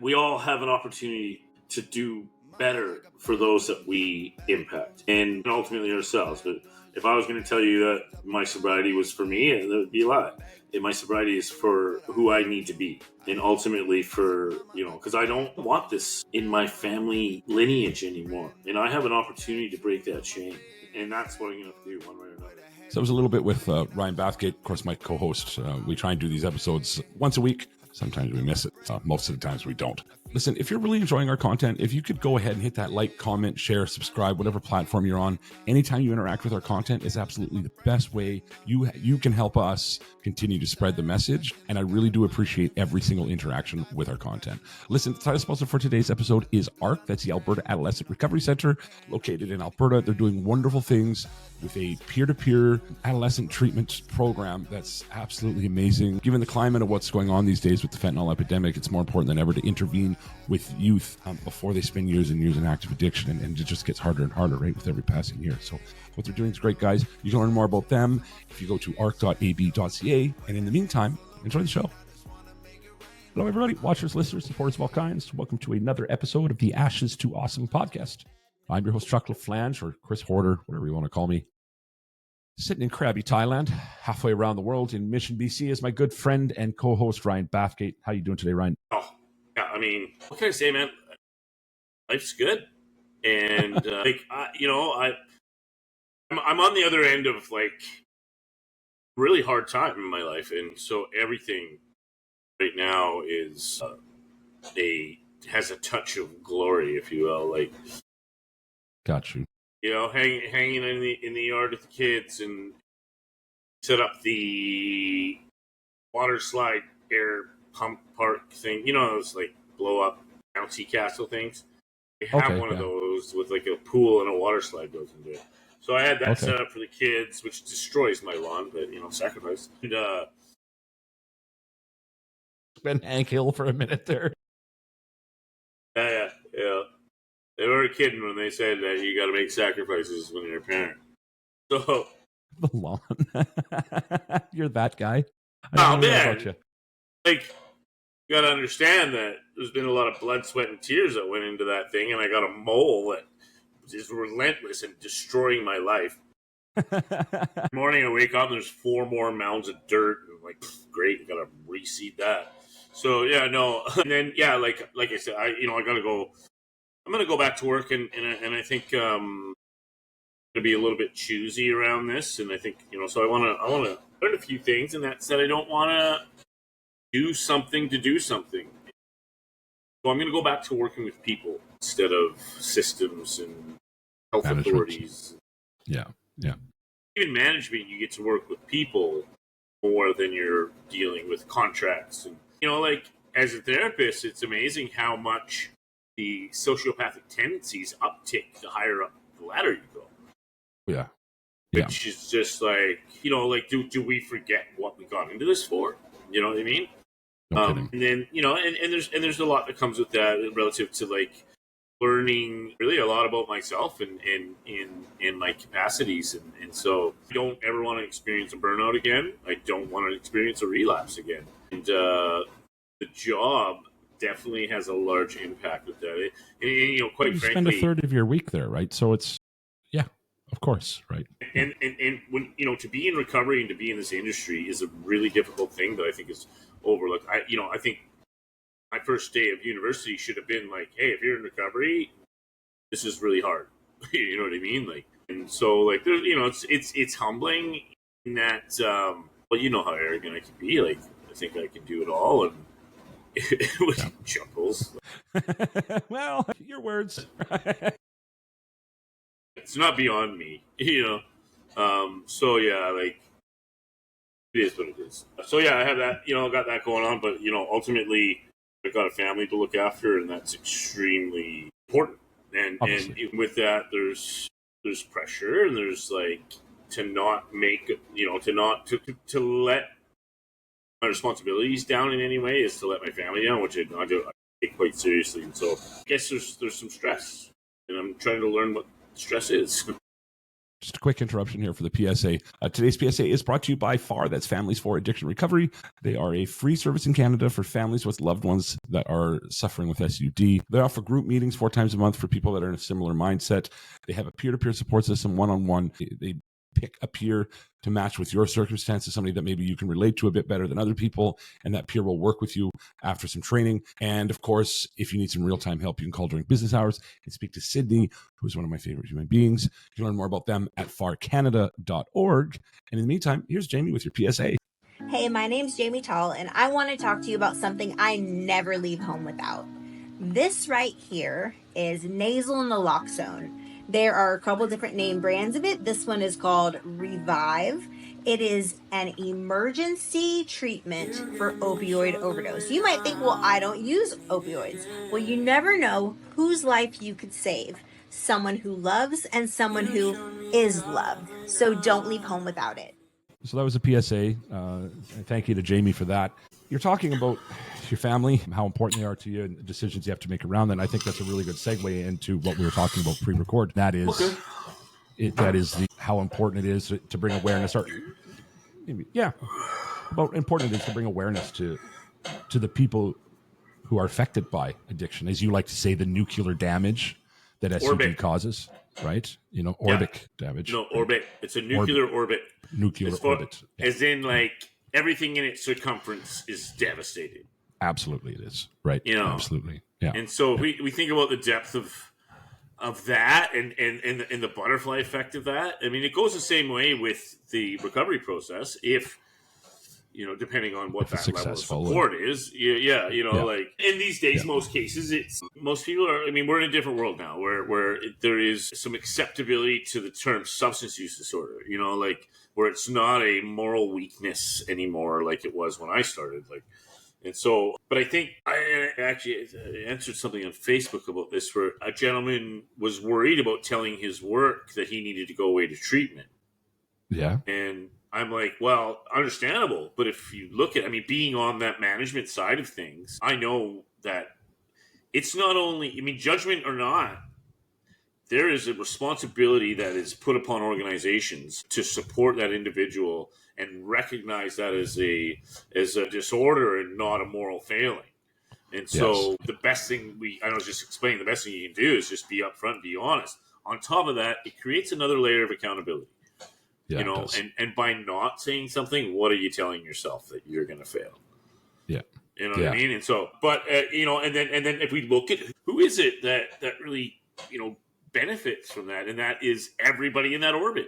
we all have an opportunity to do better for those that we impact, and ultimately ourselves. But if I was going to tell you that my sobriety was for me, that would be a lie. And my sobriety is for who I need to be, and ultimately for, because I don't want this in my family lineage anymore, and I have an opportunity to break that chain, and that's what I'm going to do one way or another. So I was a little bit with Ryan Bathgate, of course, my co-host. We try and do these episodes once a week. Sometimes we miss it. Most of the times we don't. Listen, if you're really enjoying our content, if you could go ahead and hit that like, comment, share, subscribe, whatever platform you're on. Anytime you interact with our content is absolutely the best way you can help us continue to spread the message. And I really do appreciate every single interaction with our content. Listen, the title sponsor for today's episode is AARC. That's the Alberta Adolescent Recovery Center, located in Alberta. They're doing wonderful things with a peer-to-peer adolescent treatment program that's absolutely amazing. Given the climate of what's going on these days with the fentanyl epidemic, it's more important than ever to intervene with youth before they spend years and years in active addiction, and it just gets harder and harder, right, with every passing year. So what they're doing is great, guys. You can learn more about them if you go to arc.ab.ca, and in the meantime, enjoy the show. Hello, everybody, watchers, listeners, supporters of all kinds. Welcome to another episode of the Ashes to Awesome podcast. I'm your host, Chuck LaFlange, or Chris Horder, whatever you want to call me. Sitting in Krabi, Thailand, halfway around the world in Mission, BC, is my good friend and co-host, Ryan Bathgate. How you doing today, Ryan? Oh, yeah, I mean, what can I say, man? Life's good. And, I'm on the other end of, really hard time in my life. And so everything right now is has a touch of glory, if you will. Got you. Hanging in the yard with the kids, and set up the water slide air pump park thing. Those blow up bouncy castle things. They have one of those with a pool and a water slide goes into it. So I had that set up for the kids, which destroys my lawn, but sacrifice. And been Hank Hill for a minute there. Yeah. They weren't kidding when they said that you got to make sacrifices when you're a parent. So the lawn, you're that guy. Oh man, you got to understand that there's been a lot of blood, sweat, and tears that went into that thing, and I got a mole that is relentless and destroying my life. Morning, I wake up and there's 4 more mounds of dirt. And great, I got to reseed that. So yeah, no, and then like I said, I got to go. I'm going to go back to work, and I think going to be a little bit choosy around this, and I think so I want to learn a few things, and that said, I don't want to do something to do something. So I'm going to go back to working with people instead of systems and health authorities. Yeah. Even management, you get to work with people more than you're dealing with contracts, and as a therapist, it's amazing how much the sociopathic tendencies uptick the higher up the ladder you go. Yeah. Which is just do we forget what we got into this for? You know what I mean? No and then and there's a lot that comes with that relative to learning really a lot about myself and my capacities, and so I don't ever want to experience a burnout again. I don't want to experience a relapse again. And the job definitely has a large impact with that. And quite frankly, spend a third of your week there, right? So it's of course, right. And when to be in recovery and to be in this industry is a really difficult thing that I think is overlooked. I think my first day of university should have been hey, if you're in recovery, this is really hard. You know what I mean? And so there's it's humbling in that you know how arrogant I can be. I think I can do it all, and with chuckles. Well, your words. It's not beyond me, So yeah, it is what it is. So yeah, I have that, got that going on, but ultimately I've got a family to look after, and that's extremely important. And with that, there's pressure, and there's to not make, to let my responsibilities down in any way is to let my family down, which I take quite seriously. And so I guess there's some stress, and I'm trying to learn what stress is. Just a quick interruption here for the PSA. Today's PSA is brought to you by FAR, that's Families for Addiction Recovery. They are a free service in Canada for families with loved ones that are suffering with SUD. They offer group meetings 4 times a month for people that are in a similar mindset. They have a peer-to-peer support system, one-on-one. They pick a peer to match with your circumstances, somebody that maybe you can relate to a bit better than other people, and that peer will work with you after some training. And of course, if you need some real-time help, you can call during business hours and speak to Sydney, who's one of my favorite human beings. You can learn more about them at farcanada.org. And in the meantime, here's Jamie with your PSA. Hey, my name's Jamie Tall, and I want to talk to you about something I never leave home without. This right here is nasal naloxone. There are a couple different name brands of it. This one is called Revive. It is an emergency treatment for opioid overdose. You might think, well, I don't use opioids. Well, you never know whose life you could save. Someone who loves and someone who is loved. So don't leave home without it. So that was a PSA. Thank you to Jamie for that. You're talking about your family, how important they are to you, and the decisions you have to make around them. And I think that's a really good segue into what we were talking about pre-record. That is, how important it is to bring awareness. About important it is to bring awareness to the people who are affected by addiction, as you like to say, the nuclear damage that SUD causes. Right? Orbic damage. No, orbit. It's a nuclear orbit. Nuclear orbit. Yeah. As in, like, everything in its circumference is devastated. Absolutely it is. Right. Absolutely. Yeah. And so we think about the depth of that and the butterfly effect of that. I mean, it goes the same way with the recovery process if, depending on what that level of support is. Like in these days, most cases, most people are, we're in a different world now where there is some acceptability to the term substance use disorder, like where it's not a moral weakness anymore like it was when I started. And so, but I think I actually answered something on Facebook about this where a gentleman was worried about telling his work that he needed to go away to treatment. Yeah. And I'm like, well, understandable. But if you look at, being on that management side of things, I know that it's not only, judgment or not, there is a responsibility that is put upon organizations to support that individual and recognize that as a disorder and not a moral failing. And so the best thing I was just explaining, the best thing you can do is just be upfront, be honest. On top of that, it creates another layer of accountability. Yeah, and by not saying something, what are you telling yourself? That you're going to fail? Yeah. You know what I mean? And so, but, and then if we look at who is it that really, benefits from that, and that is everybody in that orbit.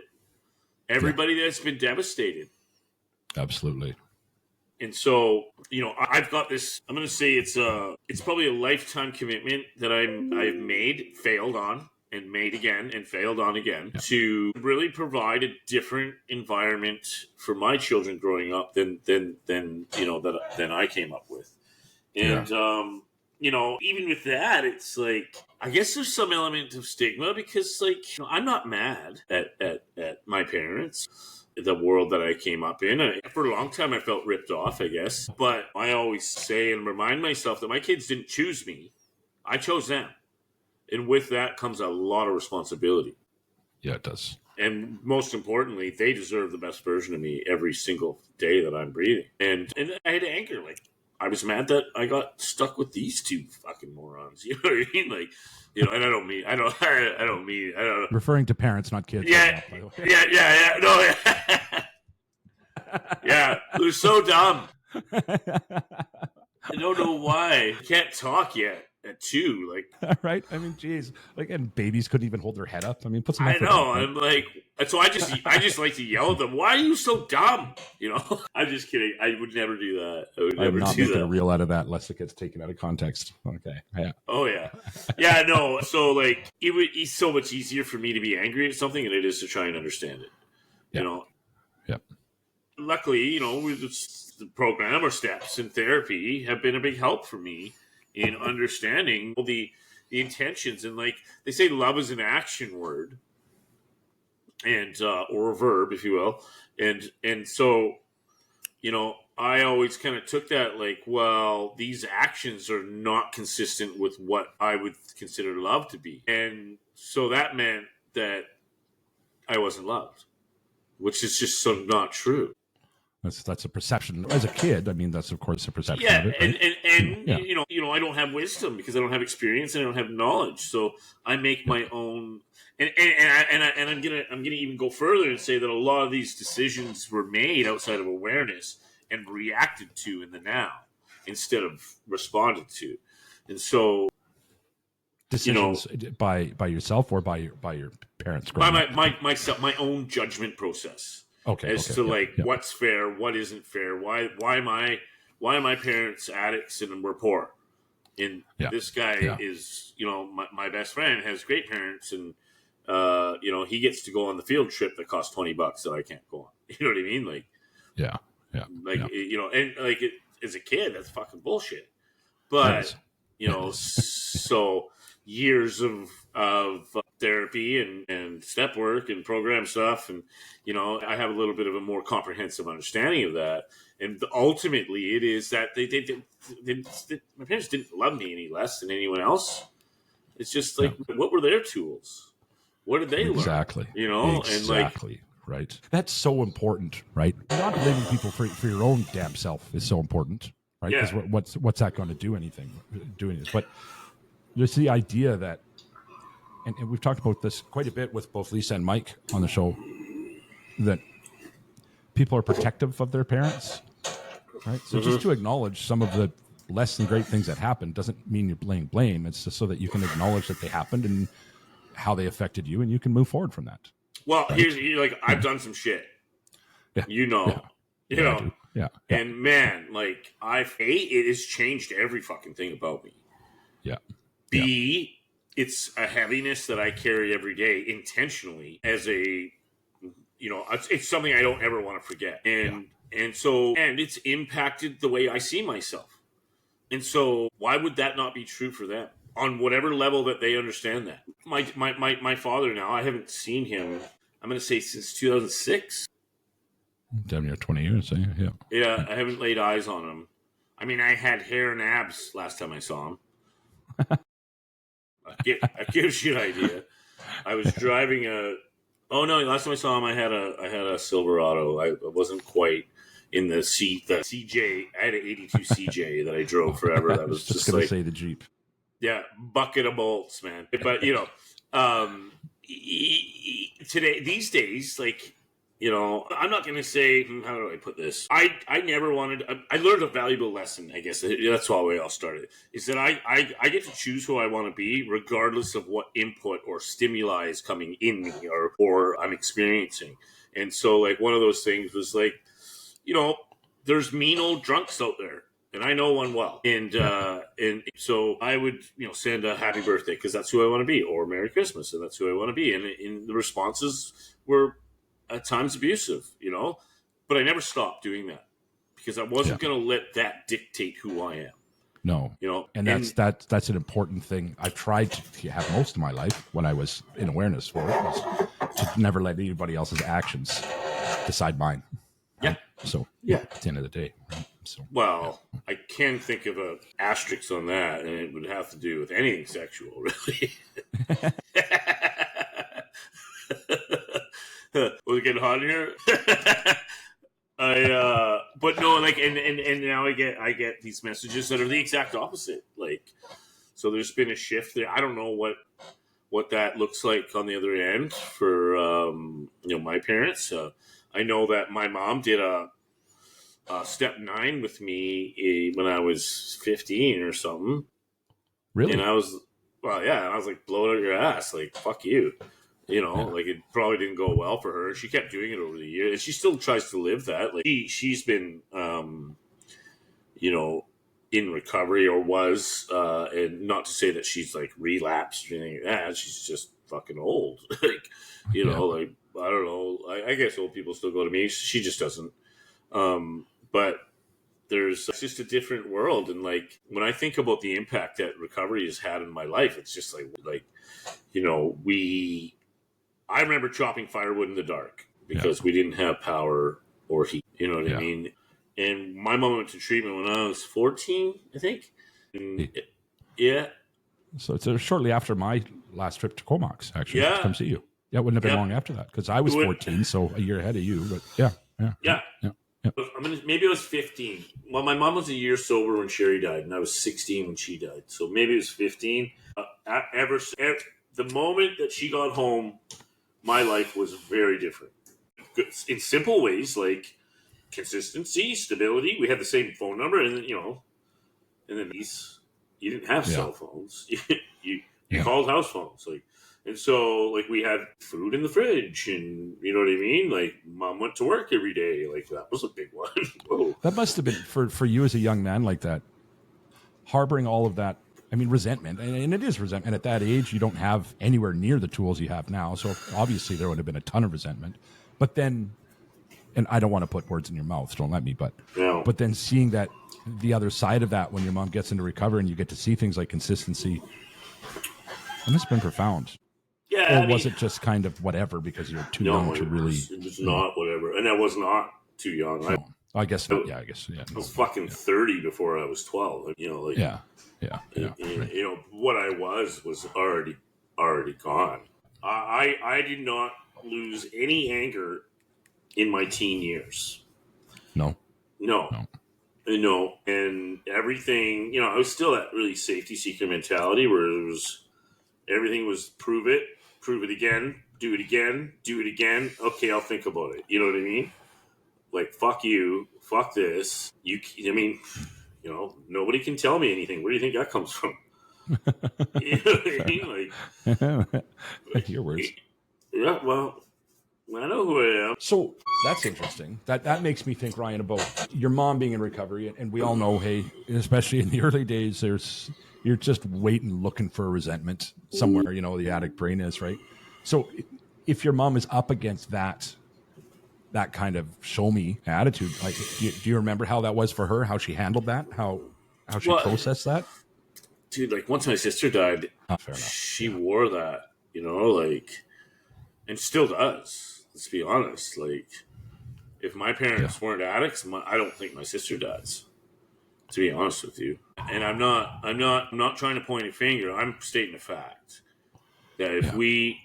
Everybody that's been devastated. Absolutely. And so, I've got this, I'm going to say it's probably a lifetime commitment that I've made, failed on, and made again and failed on again to really provide a different environment for my children growing up than I came up with. And even with that, it's like, I guess there's some element of stigma because, I'm not mad at my parents, the world that I came up in. For a long time, I felt ripped off, I guess. But I always say and remind myself that my kids didn't choose me. I chose them. And with that comes a lot of responsibility. Yeah, it does. And most importantly, they deserve the best version of me every single day that I'm breathing. And I had anger. I was mad that I got stuck with these two fucking morons. You know what I mean? And I don't mean. Referring to parents, not kids. Yeah. Yeah. No. Yeah. They're so dumb. I don't know why. Can't talk yet. At 2, right? Geez, and babies couldn't even hold their head up. Put some. I know. I'm like, so I just like to yell at them. Why are you so dumb? I'm just kidding. I would never do that. I would never not do making that. a reel out of that unless it gets taken out of context. Okay. Yeah. Oh yeah. Yeah. No. So it's so much easier for me to be angry at something than it is to try and understand it. Yep. Luckily, the program or steps in therapy have been a big help for me in understanding the intentions. And they say love is an action word and or a verb, if you will. And so, I always kind of took that these actions are not consistent with what I would consider love to be. And so that meant that I wasn't loved, which is just so not true. That's a perception. As a kid, I mean, that's of course a perception Yeah, of it. Right? and Yeah. I don't have wisdom because I don't have experience and I don't have knowledge. So I make my own. And I'm gonna even go further and say that a lot of these decisions were made outside of awareness and reacted to in the now instead of responded to, and so Decisions by yourself or by your parents growing up? my own judgment process. Okay. As to what's fair, what isn't fair, why am my parents addicts and we're poor, and this guy is my best friend has great parents and he gets to go on the field trip that costs $20 that I can't go on. You know what I mean? As a kid, that's fucking bullshit. But so years of therapy and step work and program stuff, and I have a little bit of a more comprehensive understanding of that. And ultimately, it is that my parents didn't love me any less than anyone else. It's just what were their tools? What did they learn? Exactly. Right. That's so important, right? Not blaming people for your own damn self is so important, right? Because what's that going to do doing this? But there's the idea that, and we've talked about this quite a bit with both Lisa and Mike on the show, that people are protective of their parents, right? So just to acknowledge some of the less than great things that happened doesn't mean you're laying blame. It's just so that you can acknowledge that they happened and how they affected you, and you can move forward from that. Well, right? I've done some shit. Yeah. Yeah. And man, it has changed every fucking thing about me. Yeah. B, it's a heaviness that I carry every day intentionally as a, it's something I don't ever want to forget. And it's impacted the way I see myself. And so why would that not be true for them on whatever level that they understand that? My father now, I haven't seen him, I'm going to say since 2006. Damn near 20 years, yeah. Yeah, I haven't laid eyes on him. I mean, I had hair and abs last time I saw him. That gives you an idea. I was driving last time I saw him, I had a Silverado. I wasn't quite in the CJ. I had an 82 CJ that I drove forever. That was just going to say the Jeep. Yeah, bucket of bolts, man. But these days, I'm not going to say, how do I put this? I never wanted, I learned a valuable lesson, I guess. That's how we all started, is that I get to choose who I want to be, regardless of what input or stimuli is coming in me or I'm experiencing. And so, one of those things was there's mean old drunks out there. And I know one well. And so I would, send a happy birthday because that's who I want to be, or Merry Christmas, and that's who I want to be. And the responses were at times abusive, but I never stopped doing that because I wasn't going to let that dictate who I am. No, and that's an important thing. I've tried to have most of my life when I was in awareness for it, was to never let anybody else's actions decide mine. Right? Yeah. So at the end of the day, right? I can think of a asterisk on that, and it would have to do with anything sexual, really. Was it getting hot in here? But no, and now I get these messages that are the exact opposite. So there's been a shift there. I don't know what that looks like on the other end for my parents. I know that my mom did a step 9 with me when I was 15 or something. Really? And I was, blow it out your ass, fuck you. It probably didn't go well for her. She kept doing it over the years, and she still tries to live that. She's been, in recovery, or was, and not to say that she's relapsed or anything like that. She's just fucking old. I don't know. I guess old people still go to me. She just doesn't. But it's just a different world. And when I think about the impact that recovery has had in my life, it's just I remember chopping firewood in the dark because we didn't have power or heat. You know what I mean? And my mom went to treatment when I was 14, I think. And So it's shortly after my last trip to Comox, actually, to come see you. Yeah, it wouldn't have been Yeah. long after that because I was 14, so a year ahead of you. But yeah. Maybe I was 15. Well, my mom was a year sober when Sherry died, and I was 16 when she died. So maybe it was 15. The moment that she got home, my life was very different. In simple ways, like consistency, stability. We had the same phone number, and then you didn't have cell phones. you called house phones, and so we had food in the fridge, and you know what I mean. Like mom went to work every day. Like that was a big one. Whoa. That must have been for you as a young man like that, harboring all of that. I mean, resentment, and it is resentment. And at that age, you don't have anywhere near the tools you have now. So obviously, there would have been a ton of resentment. But then, and I don't want to put words in your mouth, so don't let me. But then seeing that the other side of that when your mom gets into recovery and you get to see things like consistency, it must have been profound. Yeah, or was it just kind of whatever because you're too young to really? It was not whatever, and I was not too young. No. I guess not. I was fucking 30 before I was 12. Right. What I was already gone. I did not lose any anger in my teen years. No. And everything, I was still that really safety seeker mentality where everything was prove it again, do it again. Okay, I'll think about it. You know what I mean? Like, fuck you, fuck this. Nobody can tell me anything. Where do you think that comes from? You know what I mean? Your words. Yeah, well, I know who I am. So that's interesting. That makes me think, Ryan, about your mom being in recovery. And we all know, hey, especially in the early days, you're just waiting, looking for a resentment somewhere, the addict brain is, right? So if your mom is up against that kind of show me attitude, like, do you remember how that was for her, how she handled that, how she processed that? Dude, like once my sister died, she wore that, and still does. Let's be honest. Like, if my parents weren't addicts, I don't think my sister does. To be honest with you, and I'm not trying to point a finger. I'm stating a fact that if we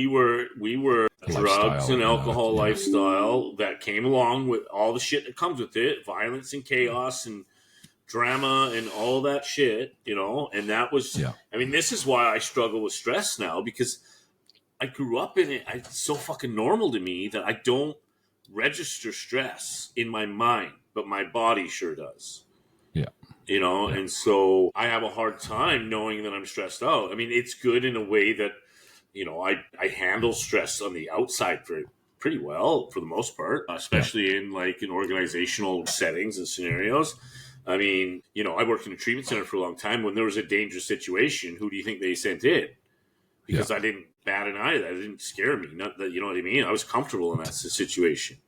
were drugs and alcohol lifestyle that came along with all the shit that comes with it, violence and chaos and drama and all that shit, and that was, this is why I struggle with stress now, because I grew up in it. It's so fucking normal to me that I don't register stress in my mind, but my body sure does. And so I have a hard time knowing that I'm stressed out. It's good in a way that, I handle stress on the outside pretty well for the most part, especially in organizational settings and scenarios. I worked in a treatment center for a long time. When there was a dangerous situation, who do you think they sent in? Because I didn't bat an eye. That didn't scare me. Not that, you know what I mean? I was comfortable in that situation.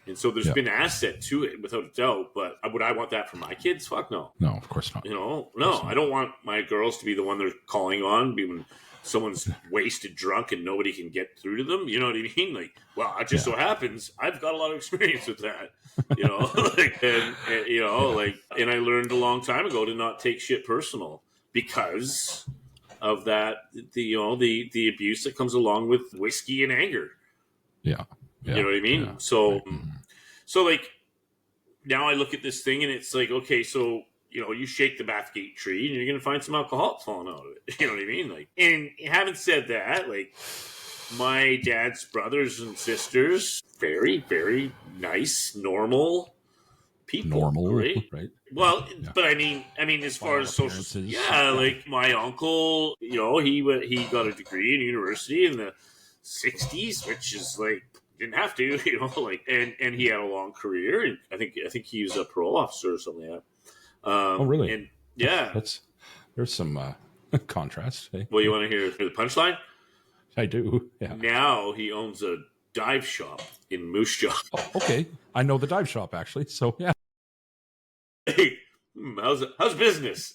And so there's been asset to it, without a doubt. But would I want that for my kids? Fuck no. No, of course not. No. I don't want my girls to be the one they're calling on when someone's wasted, drunk, and nobody can get through to them. You know what I mean? Like, well, it just so happens I've got a lot of experience with that. And I learned a long time ago to not take shit personal because of that. The abuse that comes along with whiskey and anger. Yeah. You know what I mean? Yeah. So now I look at this thing and it's like, okay, so, you shake the Bathgate tree and you're going to find some alcohol falling out of it. You know what I mean? And having said that, my dad's brothers and sisters, very, very nice, normal people. Right? Well, but as far as social, my uncle, he got a degree in university in the 60s, which is didn't have to, and he had a long career, and I think he was a parole officer or something like that. Oh, really? And there's some contrast. Hey? Well, you want to hear the punchline? I do. Yeah. Now he owns a dive shop in Moose Jaw. Oh, okay, I know the dive shop actually. So yeah. Hey, how's business?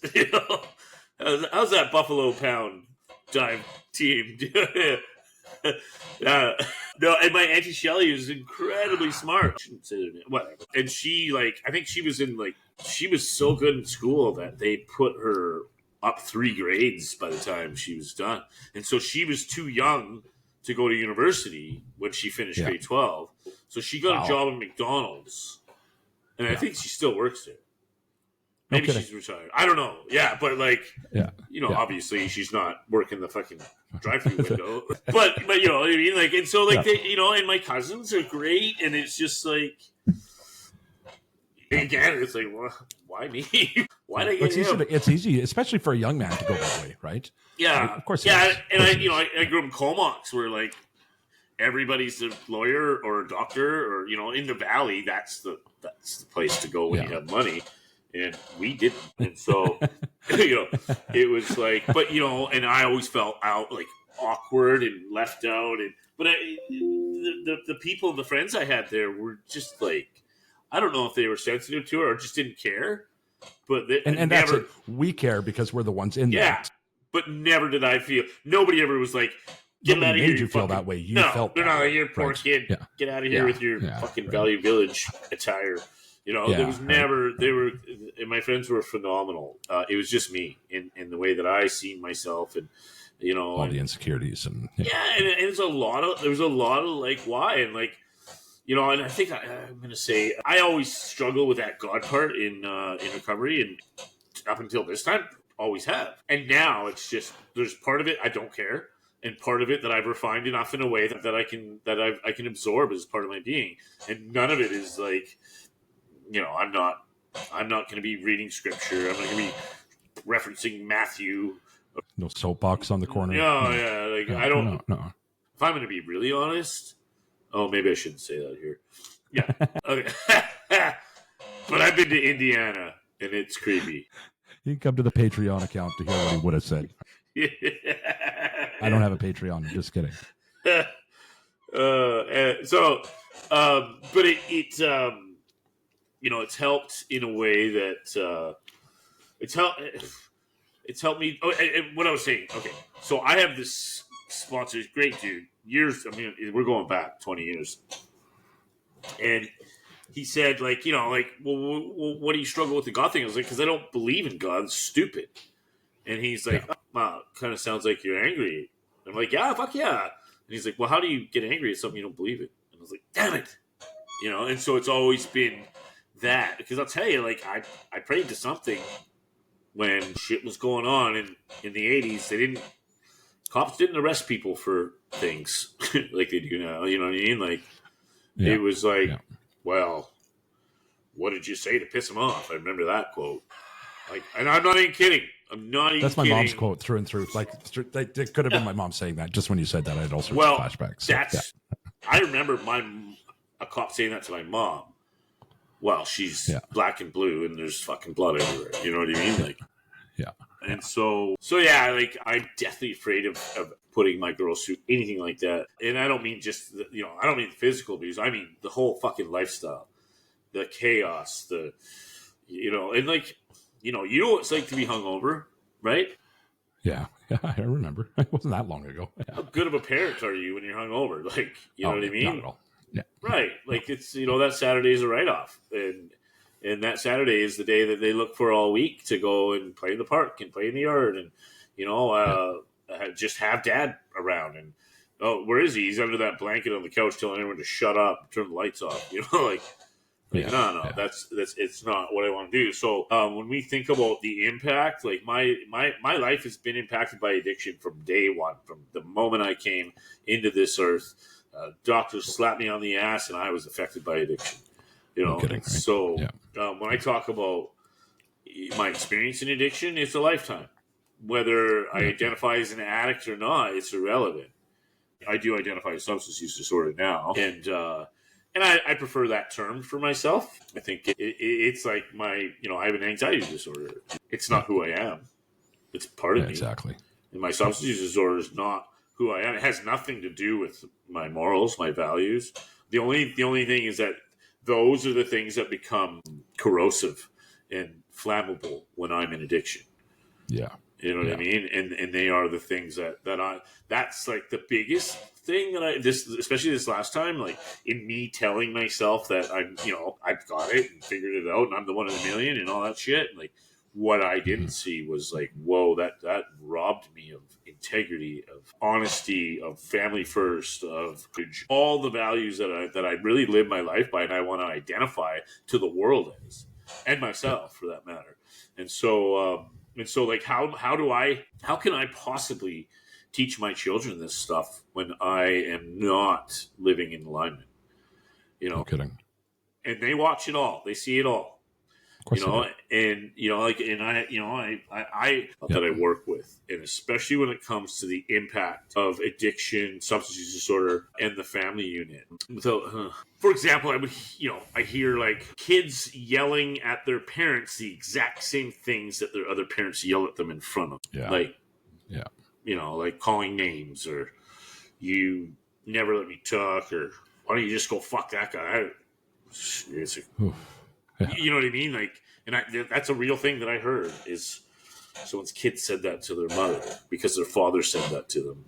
How's that Buffalo Pound dive team? No, and my Auntie Shelley is incredibly smart. I shouldn't say their name. Whatever. And she, I think she was she was so good in school that they put her up 3 grades by the time she was done. And so she was too young to go to university when she finished grade 12. So she got a job at McDonald's, and I think she still works there. Maybe she's retired. I don't know. Yeah, but like, obviously she's not working the fucking drive-through window. but you know what I mean? Like, and so like they, you know, and my cousins are great, and it's just like, again, it's like, well, why me? Why did I get him? It's easy, especially for a young man to go that way, right? Yeah, like, of course. Yeah, and I grew up in Comox, where like everybody's a lawyer or a doctor, or you know, in the valley, that's the place to go when you have money. And we didn't, and so you know, it was like, but you know, and I always felt out like awkward and left out, and but the people, the friends I had there were just like, I don't know if they were sensitive to it or just didn't care, but they, and never, that's it. We care because we're the ones in there. Yeah, but never did I feel. Nobody ever was like, get out of here. You feel that way. You felt. They're not like, you're a poor kid. Yeah. Get out of here with your fucking Value Village attire. You know, there was never, they were, and my friends were phenomenal. It was just me in the way that I seen myself, and, you know, all the insecurities and and there's a lot of like, why? And like, you know, and I think I'm going to say, I always struggle with that God part in recovery, and up until this time, always have. And now it's just, there's part of it I don't care, and part of it that I've refined enough in a way that I can absorb as part of my being. And none of it is like, you know, I'm not going to be reading scripture. I'm not going to be referencing Matthew. No soapbox on the corner. No, like I don't. No. If I'm going to be really honest, maybe I shouldn't say that here. Yeah, okay. But I've been to Indiana, and it's creepy. You can come to the Patreon account to hear what he would have said. I don't have a Patreon. I'm just kidding. But it you know, it's helped in a way that it's helped me. What I was saying. Okay, so I have this sponsor, great dude. Years. I mean, we're going back 20 years, and he said, like, you know, like, well, what do you struggle with the God thing? I was like, because I don't believe in God. It's stupid. And he's like, wow, kind of sounds like you're angry. I'm like, yeah, fuck yeah. And he's like, well, how do you get angry at something you don't believe in? And I was like, damn it, you know. And so it's always been that, because I'll tell you, like, I prayed to something when shit was going on in the 80s. Cops didn't arrest people for things like they do now. You know what I mean? Like, it was like, well, what did you say to piss him off? I remember that quote. Like, and I'm not even kidding. That's my mom's quote through and through. Like, it could have been my mom saying that. Just when you said that, I had all sorts of flashbacks. So, I remember a cop saying that to my mom. Well, she's black and blue, and there's fucking blood everywhere. You know what I mean? Like, and so yeah, like, I'm definitely afraid of putting my girls through anything like that. And I don't mean just I don't mean physical abuse. I mean the whole fucking lifestyle, the chaos, and like, you know what it's like to be hungover, right? Yeah, I remember. It wasn't that long ago. Yeah. How good of a parent are you when you're hungover? Like, you know what I mean? Not at all. Yeah. Right. Like, it's, that Saturday is a write-off. And that Saturday is the day that they look for all week to go and play in the park and play in the yard and, just have dad around. And, where is he? He's under that blanket on the couch telling everyone to shut up, turn the lights off. No, that's it's not what I want to do. So when we think about the impact, like, my life has been impacted by addiction from day one, from the moment I came into this earth. Doctors slapped me on the ass, and I was affected by addiction. No kidding, right? So when I talk about my experience in addiction, it's a lifetime. Whether I identify as an addict or not, it's irrelevant. I do identify as substance use disorder now, and I prefer that term for myself. I think it's like I have an anxiety disorder. It's not who I am. It's part of me. Exactly. And my substance use disorder is not who I am. It has nothing to do with my morals, my values. The only thing is that those are the things that become corrosive and flammable when I'm in addiction. Yeah. You know what I mean? And they are the things that's like the biggest thing that especially this last time, like, in me telling myself that I've got it and figured it out and I'm the one in a million and all that shit. Like, what I didn't see was like, whoa, that robbed me of integrity, of honesty, of family first, of all the values that I really live my life by, and I want to identify to the world as, and myself for that matter. And so like how can I possibly teach my children this stuff when I am not living in alignment? No kidding. And they watch it all, they see it all. And That I work with, and especially when it comes to the impact of addiction, substance use disorder, and the family unit. For example, I hear like kids yelling at their parents the exact same things that their other parents yell at them in front of them. Like calling names, or you never let me talk, or why don't you just go fuck that guy? It's like, you know what I mean? Like, and that's a real thing that I heard, is someone's kid said that to their mother because their father said that to them.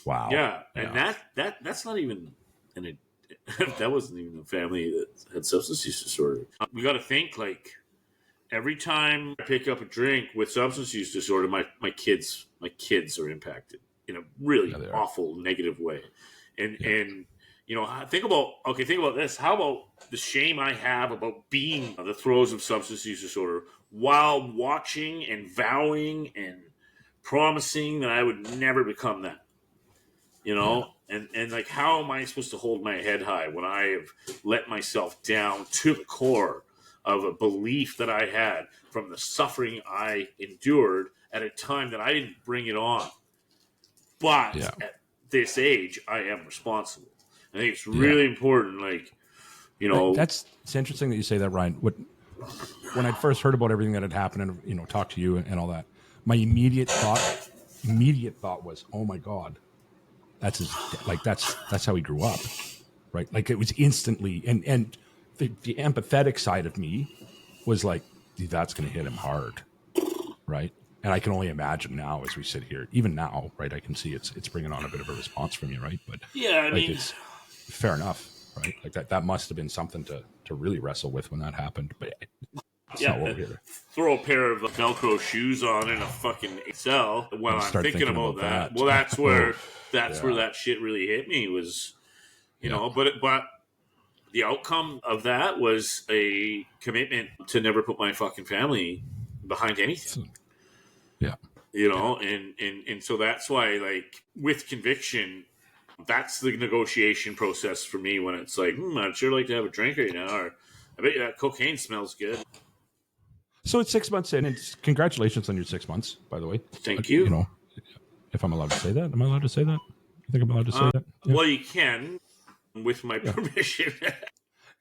Wow. Yeah. And that's not even that wasn't even a family that had substance use disorder. We got to think, like, every time I pick up a drink with substance use disorder, my kids are impacted in a really awful negative way. And think about this. How about the shame I have about being the throes of substance use disorder while watching and vowing and promising that I would never become that, and like, how am I supposed to hold my head high when I have let myself down to the core of a belief that I had from the suffering I endured at a time that I didn't bring it on. But at this age, I am responsible. I think it's really important, It's interesting that you say that, Ryan. When I first heard about everything that had happened and, talked to you and all that, my immediate thought was, oh my God, that's how he grew up, right? Like, it was instantly, and the empathetic side of me was like, dude, that's going to hit him hard, right? And I can only imagine now as we sit here, even now, right? I can see it's bringing on a bit of a response from you, right? But it's fair enough, right? Like that must have been something to really wrestle with when that happened. But throw a pair of Velcro shoes on in a fucking cell when I'm thinking about that. Well, that's where that shit really hit me, was, but the outcome of that was a commitment to never put my fucking family behind anything. Yeah. And so that's why, like, with conviction, that's the negotiation process for me, when it's like, I'd sure like to have a drink right now, or I bet you that cocaine smells good. So it's 6 months in, and congratulations on your 6 months, by the way. Thank you. If I'm allowed to say that, am I allowed to say that? I think I'm allowed to say that. Yeah. Well, you can, with my permission.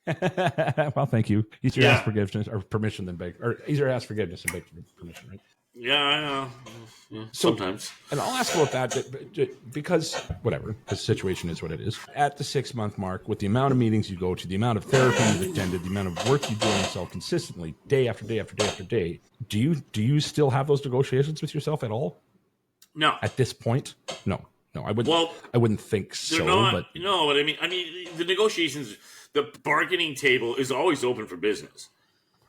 Well, thank you. Easier ask forgiveness or permission than beg, or easier ask forgiveness than beg permission, right? Yeah, I know. Yeah, sometimes. And I'll ask about that because whatever, the situation is what it is. At the 6 month mark, with the amount of meetings you go to, the amount of therapy you've attended, the amount of work you do on yourself consistently, day after day after day after day, do you still have those negotiations with yourself at all? No. At this point, no. I wouldn't think so. But I mean, the negotiations, the bargaining table is always open for business.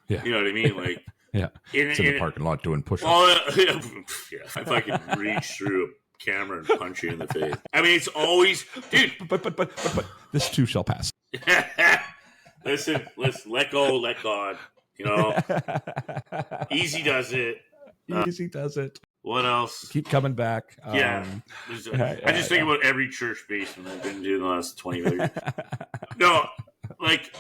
Yeah. You know what I mean? Like. Yeah, it's in the parking lot doing push-ups. If I could reach through a camera and punch you in the face. I mean, it's always, dude. But this too shall pass. Listen, let go, let God. Easy does it. Easy does it. What else? Keep coming back. I just think about every church basement I've been to in the last 20 years. No, like.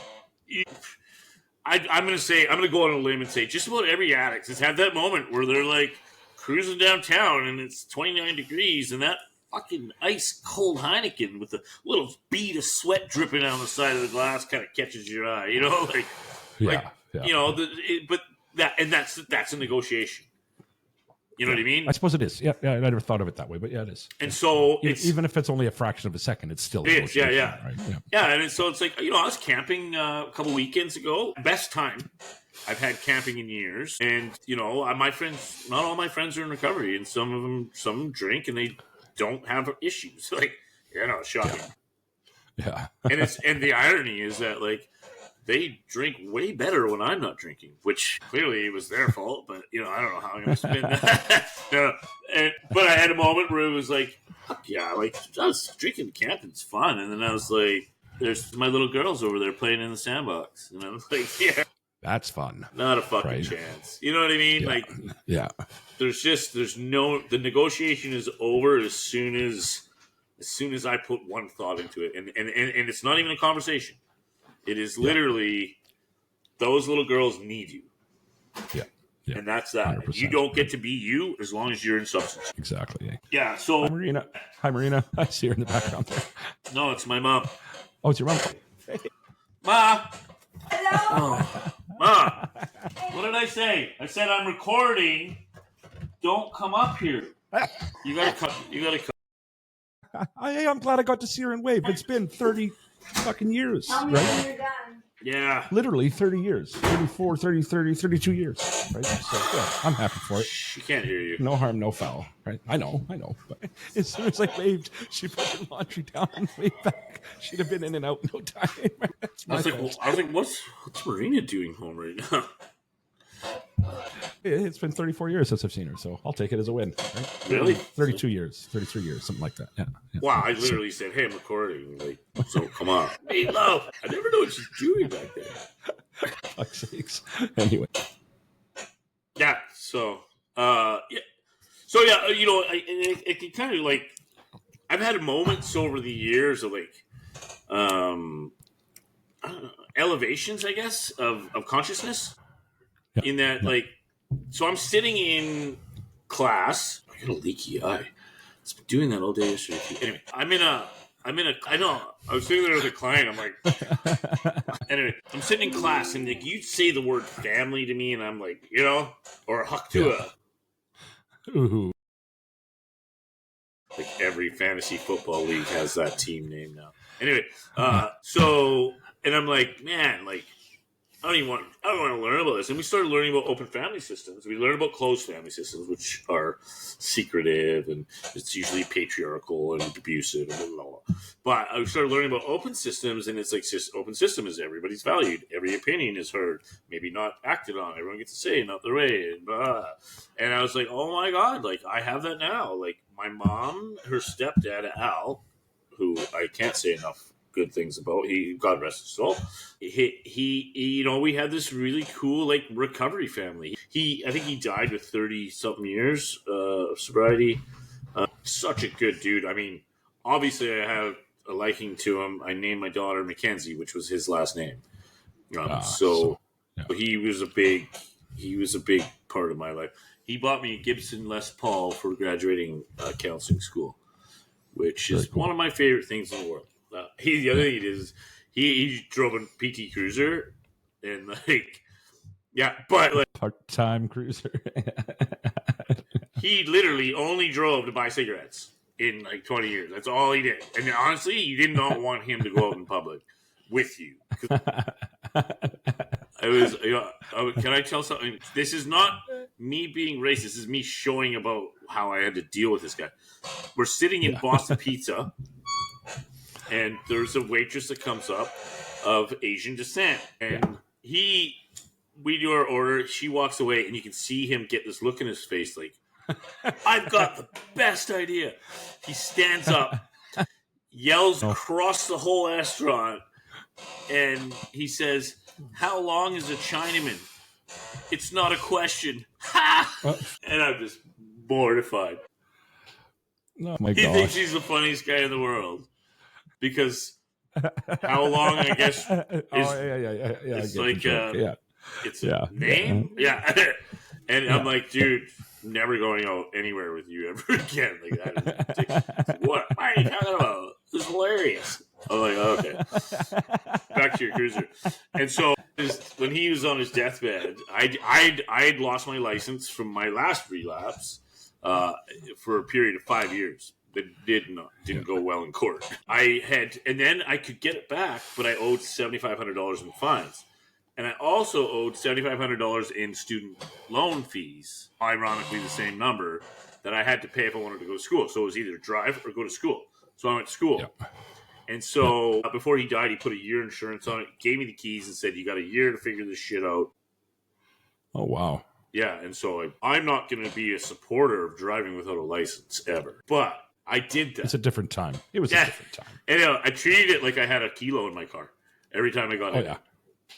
I'm going to go on a limb and say just about every addict has had that moment where they're like cruising downtown and it's 29 degrees and that fucking ice cold Heineken with a little bead of sweat dripping down the side of the glass kind of catches your eye, but that's a negotiation. You know what I mean? I suppose it is. Yeah, I never thought of it that way, but it is. And so even if it's only a fraction of a second, it's still it is. Yeah. Right? And so it's like, I was camping a couple weekends ago. Best time I've had camping in years. And, my friends, not all my friends are in recovery, and some drink and they don't have issues. Like, shocking. Yeah. and the irony is that, like, they drink way better when I'm not drinking, which clearly it was their fault, but, I don't know how I'm going to spin that. had a moment where it was like, fuck yeah, like I was drinking camping's fun, and then I was like, there's my little girls over there playing in the sandbox, and I was like, yeah, that's fun. not a fucking Right. chance. You know what I mean? Yeah. Like, Yeah. the negotiation is over as soon as I put one thought into it, and it's not even a conversation. It is literally those little girls need you. Yeah. Yeah. And that's that. 100%. You don't get to be you as long as you're in substance. Exactly. Yeah. So Hi, Marina. Hi, Marina. I see her in the background there. no, it's my mom. Oh, it's your mom. Ma. Hello. Oh. Ma. What did I say? I said I'm recording. Don't come up here. You gotta cut. I'm glad I got to see her and wave. It's been 30 fucking years, Tell me right? when you're done. Yeah. Literally 30 years. 34, 30, 30, 32 years, right? So, yeah, I'm happy for it. She can't hear you. No harm, no foul, right? I know. But as soon as I waved, she put her laundry down and waved back. She'd have been in and out in no time. That's I was fault. like, what's Marina doing home right now? It's been 34 years since I've seen her, so I'll take it as a win. Right? Really? 32 years, 33 years, something like that. Yeah. Wow, I literally said, hey, I'm recording. Like, so come on. Hey, love. I never know what she's doing back there. Fuck's sakes. Anyway. Yeah, so, yeah. So, yeah, you know, it can kind of, like, I've had moments over the years of, like, I don't know, elevations, I guess, of consciousness. Yeah. In that, like, so I'm sitting in class. I got a leaky eye. It's been doing that all day yesterday. Anyway, I know, I was sitting there with a client. I'm like, anyway, I'm sitting in class, and like, you say the word family to me, and I'm like, you know, or Haktua. Ooh. Like every fantasy football league has that team name now. Anyway, so, and I'm like, man, like, I don't want to learn about this. And we started learning about open family systems. We learned about closed family systems, which are secretive and it's usually patriarchal and abusive and blah, blah, blah. But I started learning about open systems, and it's like open system is everybody's valued. Every opinion is heard, maybe not acted on. Everyone gets to say not their way. And, blah. And I was like, oh my God, like I have that now. Like my mom, her stepdad, Al, who I can't say enough good things about. He, God rest his soul. He, you know, we had this really cool like recovery family. I think he died with 30 something years of sobriety. Such a good dude. I mean, obviously, I have a liking to him. I named my daughter Mackenzie, which was his last name. So he was a big part of my life. He bought me a Gibson Les Paul for graduating counseling school, which is one of my favorite things in the world. The other thing is he drove a PT Cruiser, and like, yeah, but like part-time cruiser. he literally only drove to buy cigarettes in like 20 years. That's all he did. And honestly, you did not want him to go out in public with you. I was, you know, can I tell something? This is not me being racist. This is me showing about how I had to deal with this guy. We're sitting in Boston Pizza, and there's a waitress that comes up of Asian descent. And we do our order. She walks away, and you can see him get this look in his face like, I've got the best idea. He stands up, yells across the whole restaurant, and he says, how long is a Chinaman? It's not a question. Ha! And I'm just mortified. Oh my He gosh. thinks he's the funniest guy in the world. Because how long, I guess, is it's like it's a name. Yeah. And I'm like, dude, never going out anywhere with you ever again. Like that is ridiculous. What are you talking about? This is hilarious. I'm like, okay. Back to your cruiser. And so when he was on his deathbed, I'd lost my license from my last relapse for a period of 5 years. That didn't go well in court. And then I could get it back, but I owed $7,500 in fines. And I also owed $7,500 in student loan fees, ironically the same number, that I had to pay if I wanted to go to school. So it was either drive or go to school. So I went to school. Yep. And so before he died, he put a year insurance on it, gave me the keys and said, you got a year to figure this shit out. Oh, wow. Yeah, and so I'm not going to be a supporter of driving without a license ever. But I did that. It's a different time. It was a different time. And I treated it like I had a kilo in my car every time I got in. Yeah.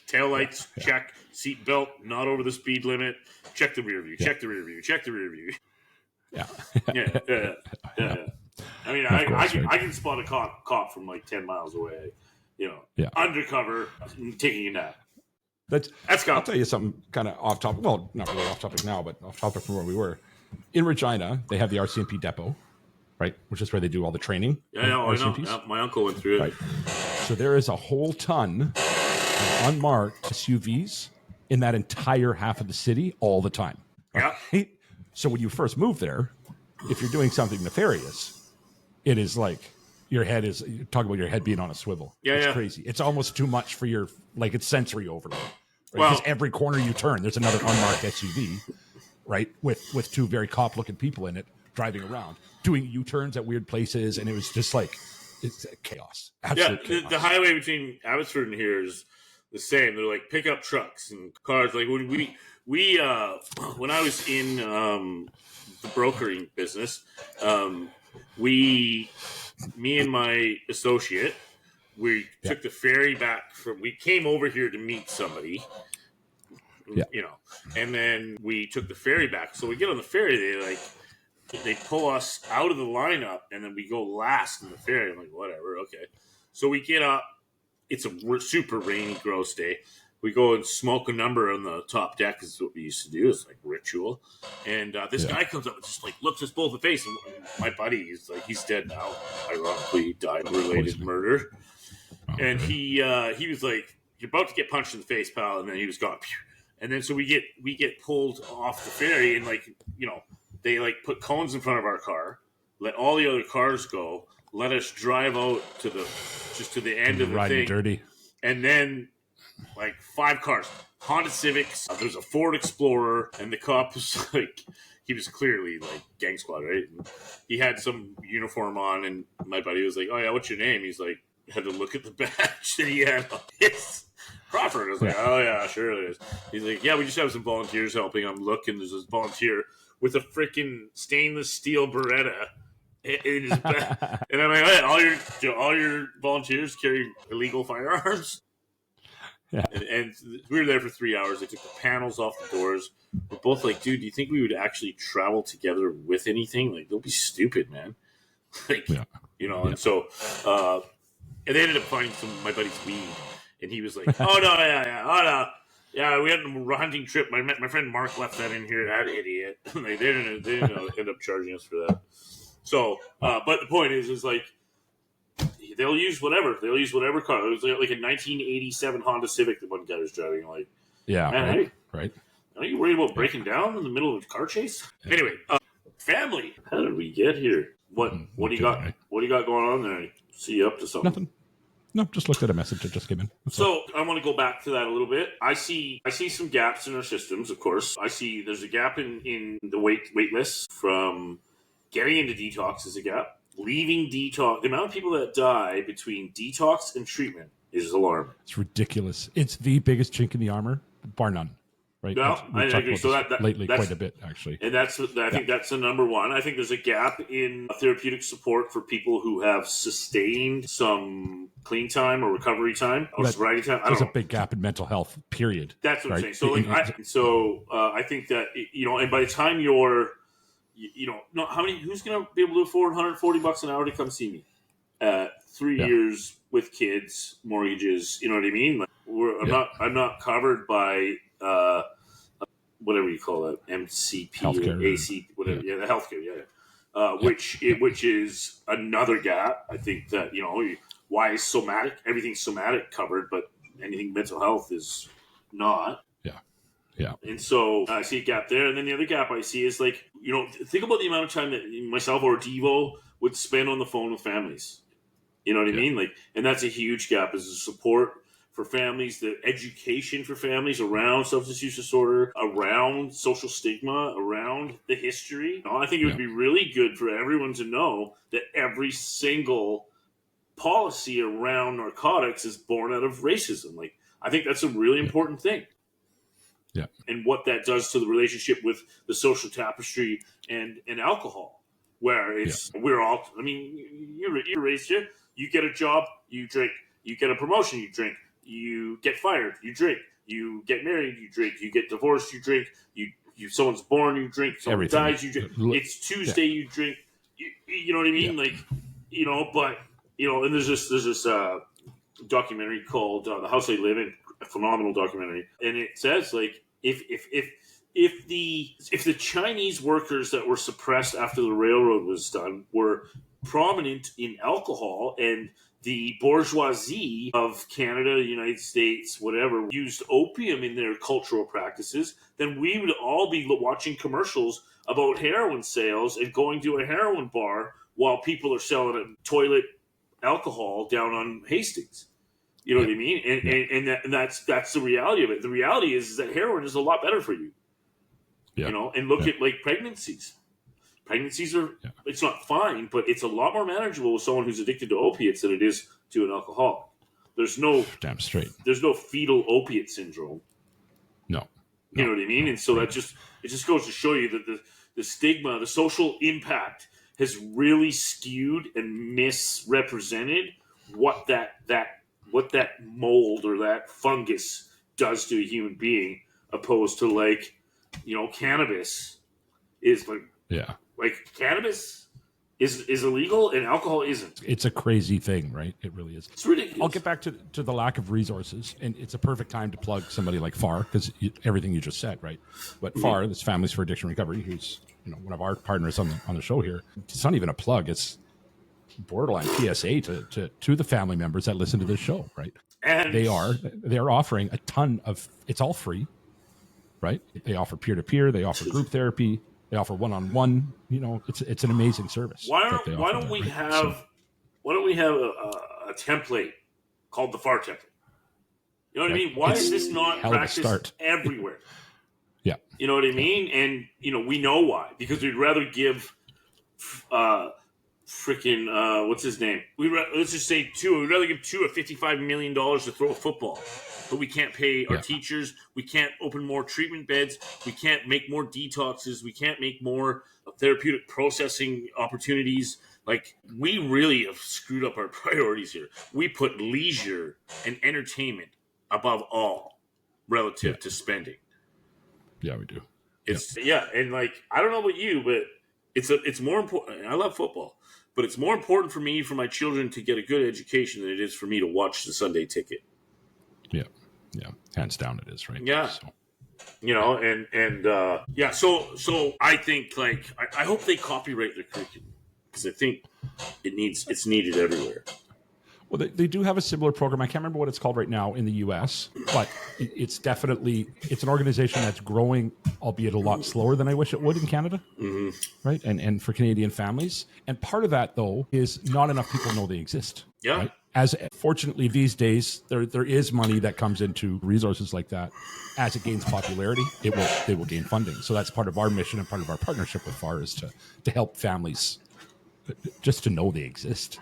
Tail lights, check. Seat belt, not over the speed limit. Check the rear view. Check the rear view. Check the rear view. Yeah. Yeah. I mean, I can spot a cop from like 10 miles away. Undercover, taking a nap. I'll tell you something kind of off topic. Well, not really off topic now, but off topic from where we were. In Regina, they have the RCMP depot, right? Which is where they do all the training. Yeah, I know. Yeah, my uncle went through it. Right. So there is a whole ton of unmarked SUVs in that entire half of the city all the time. Yeah. Right? So when you first move there, if you're doing something nefarious, it is like your head is, talk about your head being on a swivel. Yeah, it's crazy. It's almost too much for your, like, it's sensory overload. Right? Well, because every corner you turn, there's another unmarked SUV, right, with two very cop-looking people in it driving around, doing U-turns at weird places, and it was just like, it's chaos. Absolute chaos. The highway between Abbotsford and here is the same. They're like pickup trucks and cars. Like when when I was in the brokering business, me and my associate, we took the ferry back we came over here to meet somebody, and then we took the ferry back. So we get on the ferry, they pull us out of the lineup, and then we go last in the ferry. I'm like, whatever, okay. So we get up. It's a super rainy, gross day. We go and smoke a number on the top deck is what we used to do. It's like ritual. And this guy comes up and just like looks us both in the face. And my buddy, he's dead now. Ironically, he died of related murder. And he was like, "You're about to get punched in the face, pal." And then he was gone. And then so we get pulled off the ferry, and they put cones in front of our car, let all the other cars go, let us drive out to the end of the thing. Dirty. And then 5 cars, Honda Civics, there's a Ford Explorer, and the cop was he was clearly gang squad, right? And he had some uniform on, and my buddy was like, "Oh yeah, what's your name?" He's like, had to look at the badge that he had on his Crawford. I was like, "Oh yeah, sure it is." He's like, "Yeah, we just have some volunteers helping." I'm looking, there's this volunteer with a freaking stainless steel Beretta in his back. And I'm like, "Hey, all your volunteers carry illegal firearms?" Yeah. And we were there for 3 hours. They took the panels off the doors. We're both like, "Dude, do you think we would actually travel together with anything? Don't be stupid, man." And so and they ended up finding some of my buddy's weed, and he was like, "Oh no, yeah, we had a hunting trip. My friend Mark left that in here. That idiot." They didn't end up charging us for that. So, but the point is they'll use whatever car. It was like a 1987 Honda Civic that one guy was driving. Man, right. Are you worried about breaking down in the middle of a car chase? Anyway, family. How did we get here? What do you got? Right? What do you got going on there? See you up to something? Nothing. No, just looked at a message that just came in. I want to go back to that a little bit. I see some gaps in our systems, of course. I see there's a gap in the wait list from getting into detox is a gap. Leaving detox, the amount of people that die between detox and treatment is alarming. It's ridiculous. It's the biggest chink in the armor, bar none. Right? No, I agree. So lately quite a bit, actually. And I think that's the number one. I think there's a gap in therapeutic support for people who have sustained some clean time or recovery time or sobriety time. There's a big gap in mental health, period. That's what I'm saying. So I think that, and by the time you're, who's going to be able to afford $140 an hour to come see me? 3 years with kids, mortgages, you know what I mean? I'm not covered by whatever you call it, MCP healthcare, or AC, whatever. Yeah, the healthcare. Which is another gap. I think that why is somatic? Everything's somatic covered, but anything mental health is not. Yeah. And so I see a gap there. And then the other gap I see is think about the amount of time that myself or Devo would spend on the phone with families. You know what I mean? And that's a huge gap, is the support for families, the education for families around substance use disorder, around social stigma, around the history. I think it would be really good for everyone to know that every single policy around narcotics is born out of racism. I think that's a really important thing. Yeah. And what that does to the relationship with the social tapestry and alcohol, where it's we're all. I mean, you're raised here. You get a job, you drink. You get a promotion, you drink. You get fired, you drink. You get married, you drink. You get divorced, you drink. You someone's born, you drink. Someone Everything. dies, you drink. It's Tuesday, you drink. You know what I mean? Like, but and there's this documentary called The House I Live In, a phenomenal documentary, and it says like if the Chinese workers that were suppressed after the railroad was done were prominent in alcohol, and the bourgeoisie of Canada, the United States, whatever, used opium in their cultural practices, then we would all be watching commercials about heroin sales and going to a heroin bar while people are selling a toilet alcohol down on Hastings. You know what I mean? And that's the reality of it. The reality is that heroin is a lot better for you. And look at like pregnancies. Pregnancies are, it's not fine, but it's a lot more manageable with someone who's addicted to opiates than it is to an alcoholic. There's no damn straight. There's no fetal opiate syndrome. No. You know what I mean? And so it just goes to show you that the stigma, the social impact has really skewed and misrepresented what that mold or that fungus does to a human being, opposed to like, cannabis is like cannabis is illegal and alcohol isn't. It's a crazy thing, right? It really is. It's ridiculous. I'll get back to the lack of resources, and it's a perfect time to plug somebody like FAR, because everything you just said, right? But FAR, this Families for Addiction Recovery, who's one of our partners on the show here. It's not even a plug. It's borderline PSA to the family members that listen to this show, right? And they are offering a ton of. It's all free, right? They offer peer-to-peer. They offer group therapy. They offer one-on-one. It's an amazing service. Why don't we have a template called the FAR template? You know what I mean? Why is this not practiced everywhere? Yeah. You know what I mean? And we know why, because we'd rather give what's his name? Let's just say we'd rather give a $55 million to throw a football. But we can't pay our teachers. We can't open more treatment beds. We can't make more detoxes. We can't make more therapeutic processing opportunities. Like, we really have screwed up our priorities here. We put leisure and entertainment above all relative to spending. Yeah, we do. And like, I don't know about you, but it's more important. I love football, but it's more important for me, for my children, to get a good education than it is for me to watch the Sunday Ticket. Yeah, hands down it is, right? Yeah. So. So I think, like, I hope they copyright their curriculum, because I think it's needed everywhere. Well, they do have a similar program. I can't remember what it's called right now in the U.S., but it's an organization that's growing, albeit a lot slower than I wish it would in Canada, right? And for Canadian families. And part of that, though, is not enough people know they exist. Yeah. Right? As fortunately these days, there is money that comes into resources like that. As it gains popularity, they will gain funding. So that's part of our mission and part of our partnership with FAR is to help families just to know they exist.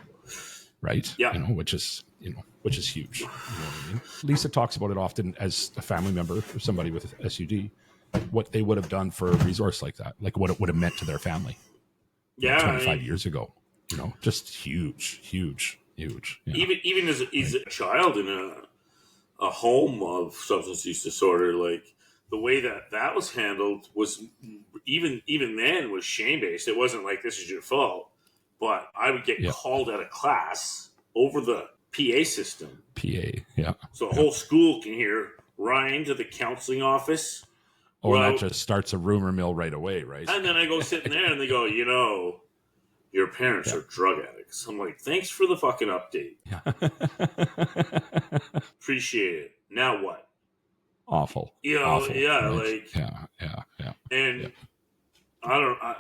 Right. Yeah. Which is huge. You know what I mean? Lisa talks about it often as a family member or somebody with SUD, what they would have done for a resource like that, like what it would have meant to their family. 25 years ago. Just huge. Yeah. Even as a child in a home of substance use disorder, like, the way that was handled was even then was shame based. It wasn't like, this is your fault. But I would get called out of class over the PA system. So the whole school can hear Ryan to the counseling office. That just starts a rumor mill right away, right? And then I go sitting there and they go, your parents are drug addicts. I'm like, thanks for the fucking update. Appreciate it. Now what? Awful. Awful, right? like... Yeah. And... I don't know.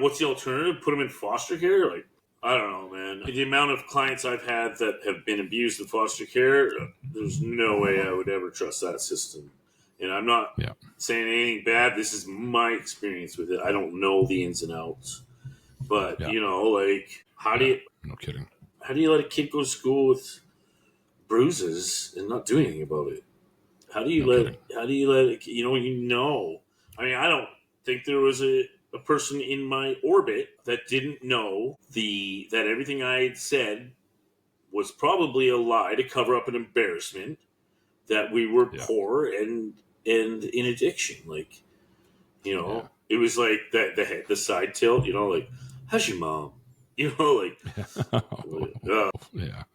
What's the alternative? Put them in foster care? Like, I don't know, man. The amount of clients I've had that have been abused in foster care, there's no way I would ever trust that system. And I'm not saying anything bad. This is my experience with it. I don't know the ins and outs. But, like, how do you... No kidding. How do you let a kid go to school with bruises and not do anything about it? How do you let it, I mean, I don't think there was a person in my orbit that didn't know that everything I had said was probably a lie to cover up an embarrassment, that we were poor and in addiction. Like, it was like the side tilt, like, how's your mom? Like,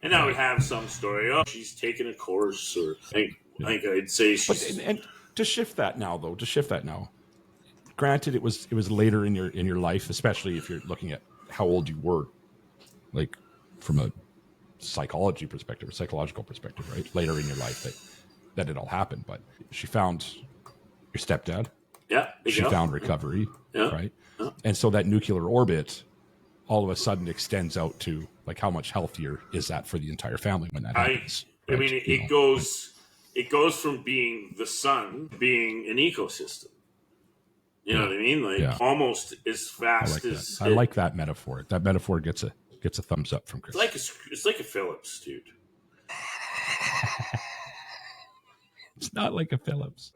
and I would have some story. Oh, she's taking a course, or I think I'd say she's. And to shift that now, granted, it was later in your life, especially if you're looking at how old you were, like from a psychological perspective, right? Later in your life that it all happened. But she found your stepdad. Yeah. She found recovery. Yeah. Right. Yeah. And so that nuclear orbit all of a sudden extends out to, like, how much healthier is that for the entire family when that happens? I mean, it goes from being the sun being an ecosystem. You know what I mean? Like, almost as fast as I like that metaphor. That metaphor gets a thumbs up from Chris. It's like a Phillips, dude. It's not like a Phillips.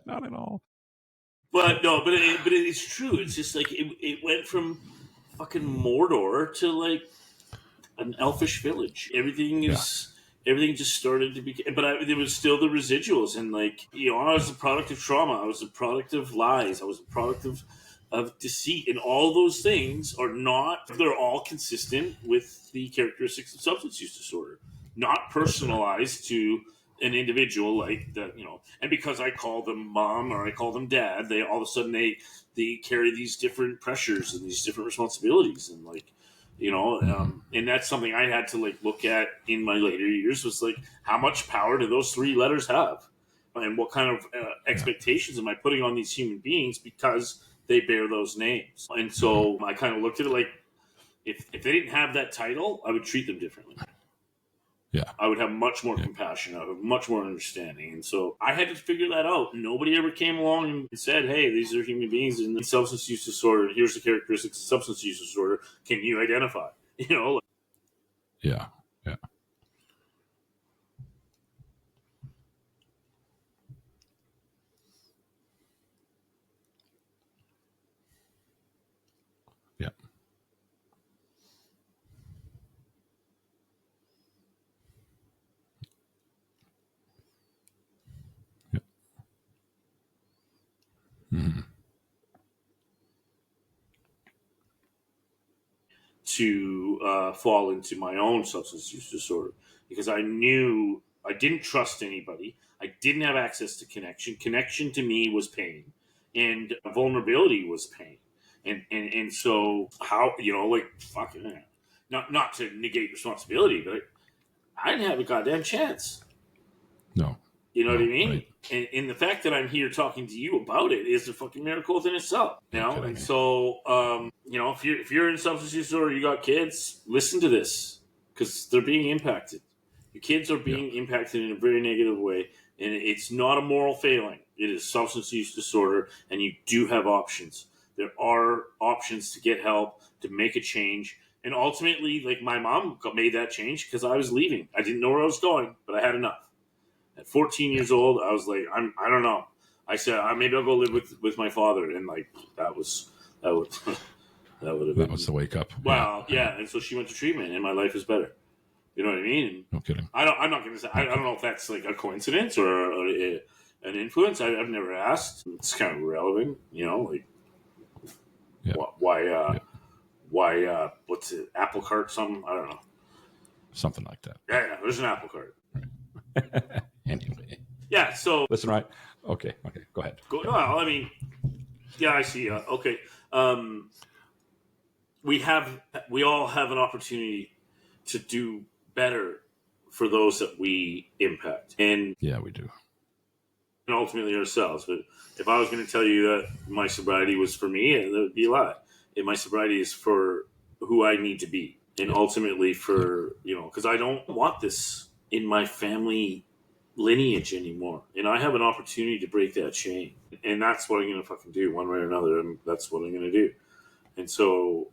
Not at all. But no, but it is true. It's just like it went from fucking Mordor to like an elfish village. Everything just started to be. But there was still the residuals, and like, I was a product of trauma. I was a product of lies. I was a product of deceit, and all those things are not. They're all consistent with the characteristics of substance use disorder, not personalized to an individual, like that, and because I call them mom or I call them dad, they all of a sudden they carry these different pressures and these different responsibilities, and like, and that's something I had to like look at in my later years, was like, how much power do those three letters have, and what kind of expectations am I putting on these human beings because they bear those names? And so I kind of looked at it like, if they didn't have that title, I would treat them differently. Yeah, I would have much more compassion. I would have much more understanding. And so I had to figure that out. Nobody ever came along and said, hey, these are human beings in substance use disorder. Here's the characteristics of substance use disorder. Can you identify? Yeah. Mm-hmm. To fall into my own substance use disorder, because I knew I didn't trust anybody. I didn't have access to connection. Connection to me was pain, and vulnerability was pain. And so how, like, fucking, not to negate responsibility, but I didn't have a goddamn chance. No. You know what I mean? Right. And the fact that I'm here talking to you about it is a fucking miracle within itself. And so, if you're in substance use disorder, you got kids, listen to this, because they're being impacted. Your kids are being impacted in a very negative way, and it's not a moral failing. It is substance use disorder, and you do have options. There are options to get help, to make a change. And ultimately, like, my mom made that change because I was leaving. I didn't know where I was going, but I had enough. At 14 years old, I was like, I don't know. I said, maybe I'll go live with my father, and like that would have been the wake up. Well, yeah. And so she went to treatment, and my life is better. You know what I mean? No kidding. I'm not going to say. I don't know if that's like a coincidence or an influence. I've never asked. It's kind of irrelevant, like why? What's it? Apple cart? Something? I don't know. Something like that. Yeah. There's an apple cart. Right. Anyway. Yeah. So listen, right? Okay. Go ahead. Well, I mean, yeah, I see. Okay. We all have an opportunity to do better for those that we impact, and yeah, we do, and ultimately ourselves. But if I was going to tell you that my sobriety was for me, that would be a lie. And my sobriety is for who I need to be, and ultimately for because I don't want this in my family lineage anymore, and I have an opportunity to break that chain, and that's what I'm going to fucking do one way or another, and that's what I'm going to do. And so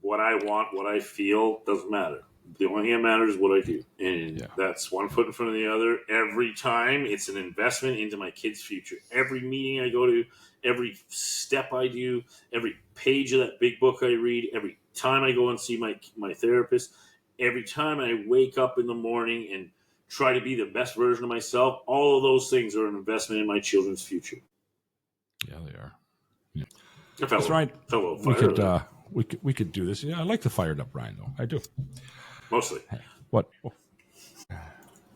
what I want, what I feel, doesn't matter. The only thing that matters is what I do. And Yeah. that's one foot in front of the other. Every time it's an investment into my kids' future. Every meeting I go to, every step I do, every page of that big book I read, every time I go and see my therapist, every time I wake up in the morning and try to be the best version of myself, all of those things are an investment in my children's future. Yeah, they are. Yeah. That's right. We could do this. Yeah, I like the fired up Ryan, though. I do. Mostly. What?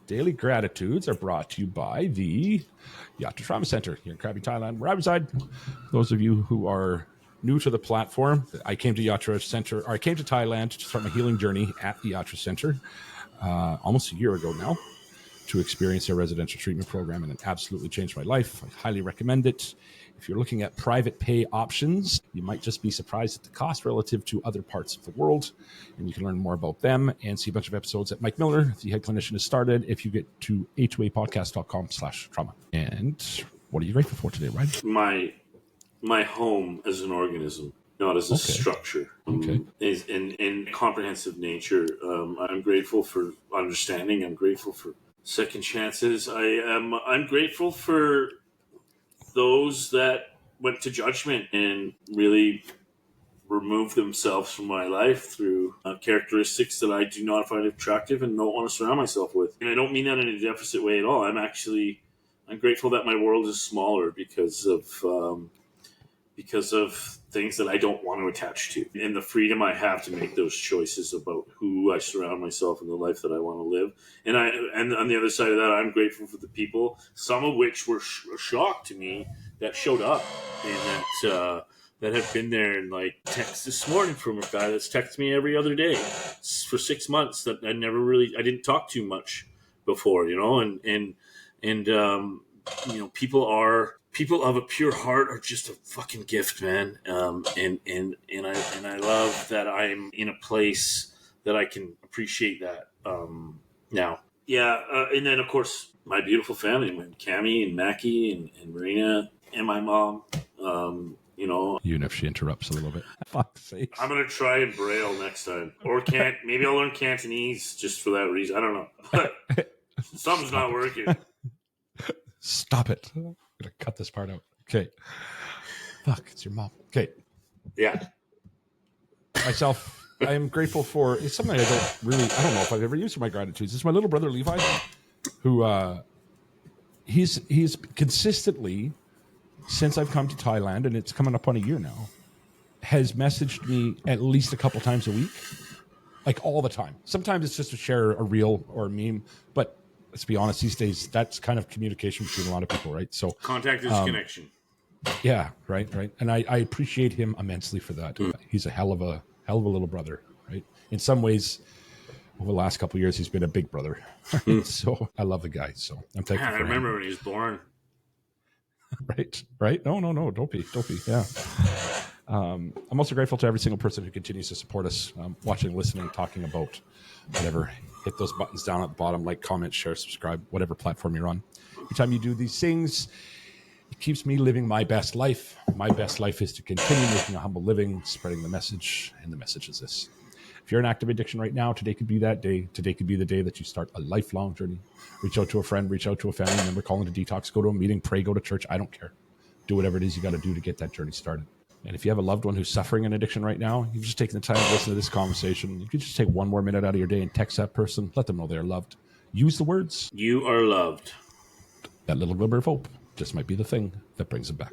Daily gratitudes are brought to you by the Yatra Trauma Center here in Krabi, Thailand, where I reside. Those of you who are new to the platform, I came to Yatra Center, or I came to Thailand to start my healing journey at the Yatra Center almost a year ago now, to experience their residential treatment program, and it absolutely changed my life. I highly recommend it. If you're looking at private pay options, you might just be surprised at the cost relative to other parts of the world. And you can learn more about them and see a bunch of episodes that Mike Miller, the head clinician, has started if you get to a2apodcast.com/trauma. And what are you grateful for today, Ryan? My home as an organism, not as a structure. Is in comprehensive nature. I'm grateful for understanding. I'm grateful for second chances. I'm grateful for those that went to judgment and really removed themselves from my life through characteristics that I do not find attractive and don't want to surround myself with. And I don't mean that in a deficit way at all. I'm grateful that my world is smaller because of things that I don't want to attach to, and the freedom I have to make those choices about who I surround myself in the life that I want to live. And on the other side of that, I'm grateful for the people, some of which were a shock to me, that showed up and that have been there. And like text this morning from a guy that's texted me every other day for 6 months that I didn't talk to much before, and people of a pure heart are just a fucking gift, man. And I love that I'm in a place that I can appreciate that now. Yeah, and then of course my beautiful family, my Cammie and Mackie and Marina and my mom. Even if she interrupts a little bit. Fuck's sake. I'm gonna try and Braille next time, or maybe I'll learn Cantonese just for that reason. I don't know, but something's not working. Stop it. I'm going to cut this part out. Okay. Fuck, it's your mom. Okay. Yeah. Myself, I am grateful for, it's something I don't know if I've ever used for my gratitudes. It's my little brother, Levi, who he's consistently, since I've come to Thailand, and it's coming up on a year now, has messaged me at least a couple times a week. Like all the time. Sometimes it's just to share a reel or a meme, but let's be honest, these days, that's kind of communication between a lot of people, right? So contact is connection. Yeah, right. And I appreciate him immensely for that. He's a hell of a little brother, right? In some ways, over the last couple of years, he's been a big brother. So I love the guy. So I'm thankful for him. I remember when he was born. Right? No, don't be. Yeah. I'm also grateful to every single person who continues to support us, watching, listening, talking about whatever. Hit those buttons down at the bottom, like, comment, share, subscribe, whatever platform you're on. Every time you do these things, it keeps me living my best life. My best life is to continue making a humble living, spreading the message, and the message is this. If you're in active addiction right now, today could be that day. Today could be the day that you start a lifelong journey. Reach out to a friend, reach out to a family member, call into detox, go to a meeting, pray, go to church. I don't care. Do whatever it is you got to do to get that journey started. And if you have a loved one who's suffering an addiction right now, you've just taken the time to listen to this conversation. You could just take 1 more minute out of your day and text that person. Let them know they're loved. Use the words. You are loved. That little glimmer of hope just might be the thing that brings them back.